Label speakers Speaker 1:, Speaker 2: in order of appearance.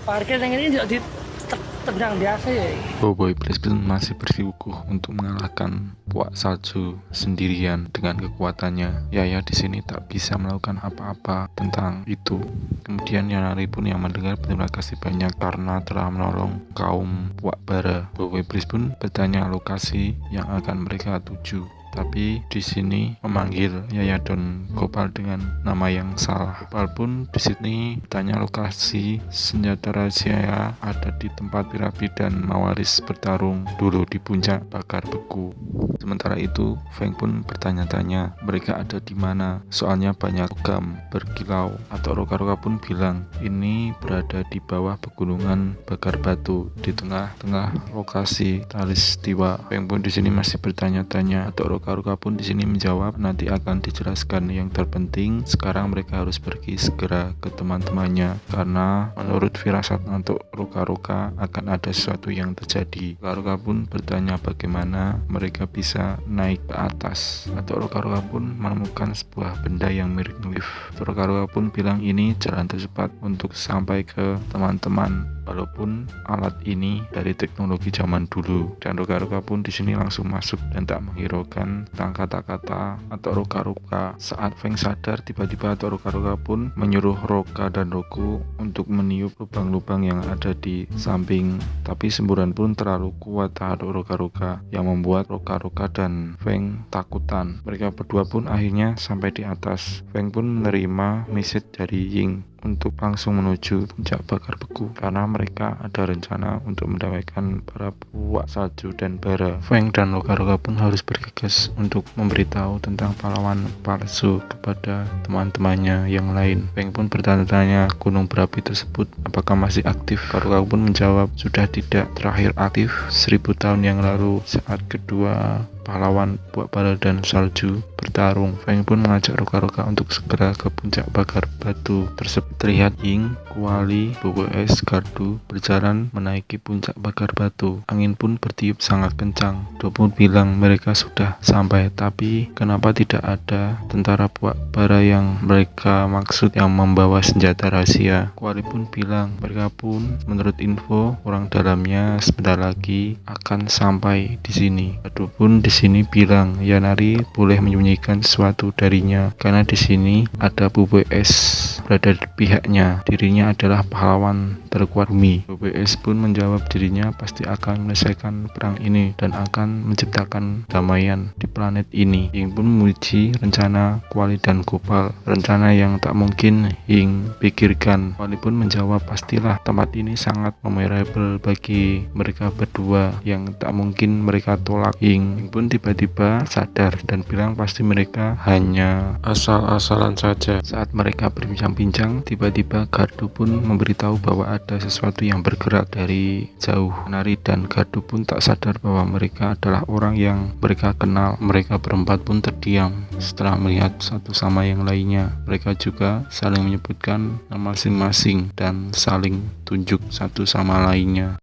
Speaker 1: Parkir yang ini juga di tendang biasa ya.
Speaker 2: Boboiboy Brisbane masih bersikukuh untuk mengalahkan Puak Salju sendirian dengan kekuatannya. Yaya di sini tak bisa melakukan apa-apa tentang itu. Kemudian Yanari pun yang mendengar berterima kasih banyak karena telah menolong kaum Puak Bara. Boboiboy Brisbane bertanya lokasi yang akan mereka tuju. Tapi di sini memanggil Yaya dan Gopal dengan nama yang salah. Gopal pun di sini bertanya lokasi senjata rahasia ada di tempat Pirapi dan Mawaris bertarung dulu di puncak bakar beku. Sementara itu, Feng pun bertanya-tanya mereka ada di mana. Soalnya banyak logam berkilau. Atau Roka-Roka pun bilang ini berada di bawah pegunungan bakar batu di tengah-tengah lokasi Talistiwa. Feng pun di sini masih bertanya-tanya. Atau Roka-Roka pun di sini menjawab nanti akan dijelaskan. Yang terpenting sekarang mereka harus pergi segera ke teman-temannya karena menurut firasat untuk Roka-Roka akan ada sesuatu yang terjadi. Roka-Roka pun bertanya bagaimana mereka bisa naik ke atas. Atau Roka-Roka pun menemukan sebuah benda yang mirip lift. Roka-Roka pun bilang ini jalan tercepat untuk sampai ke teman-teman. Walaupun alat ini dari teknologi zaman dulu, dan Roka-Roka pun di sini langsung masuk dan tak menghiraukan tentang kata-kata atau Roka-Roka. Saat Feng sadar, tiba-tiba atau Roka-Roka pun menyuruh Roka dan Roku untuk meniup lubang-lubang yang ada di samping. Tapi semburan pun terlalu kuat terhadap Roka-Roka yang membuat Roka-Roka dan Feng takutan. Mereka berdua pun akhirnya sampai di atas. Feng pun menerima message dari Ying untuk langsung menuju puncak bakar beku karena mereka ada rencana untuk mendamaikan para Puak Salju dan Bara. Feng dan Roka-Roka pun harus bergegas untuk memberitahu tentang pahlawan palsu kepada teman-temannya yang lain. Feng pun bertanya-tanya gunung berapi tersebut apakah masih aktif. Roka pun menjawab sudah tidak, terakhir aktif 1000 tahun yang lalu saat kedua pahlawan Puak Bara dan Salju bertarung. Feng pun mengajak Roka-Roka untuk segera ke puncak bakar batu tersebut. Terlihat Ying, Kuali, Bobo Es, Gardu berjalan menaiki puncak bakar batu. Angin pun bertiup sangat kencang. Do pun bilang mereka sudah sampai, tapi kenapa tidak ada tentara Puak Bara yang mereka maksud yang membawa senjata rahasia. Kuali pun bilang mereka pun menurut info orang dalamnya sebentar lagi akan sampai di sini. Gardu pun di sini bilang Yanari boleh menyembunyikan sesuatu darinya karena di sini ada Bobo Es berada di pihaknya. Dirinya adalah pahlawan terkuat bumi. Bobo Es pun menjawab dirinya pasti akan menyelesaikan perang ini dan akan menciptakan damaian di planet ini. Ying pun memuji rencana Kuali dan Gopal, rencana yang tak mungkin Ying pikirkan. Kuali pun menjawab pastilah tempat ini sangat memorable bagi mereka berdua yang tak mungkin mereka tolak. Ying pun tiba-tiba sadar dan bilang pasti mereka hanya asal-asalan saja. Saat mereka berbincang-bincang, tiba-tiba Gardu pun memberitahu bahwa ada sesuatu yang bergerak dari jauh. Nari dan Gardu pun tak sadar bahwa mereka adalah orang yang mereka kenal. Mereka berempat pun terdiam setelah melihat satu sama yang lainnya. Mereka juga saling menyebutkan nama masing-masing dan saling tunjuk satu sama lainnya.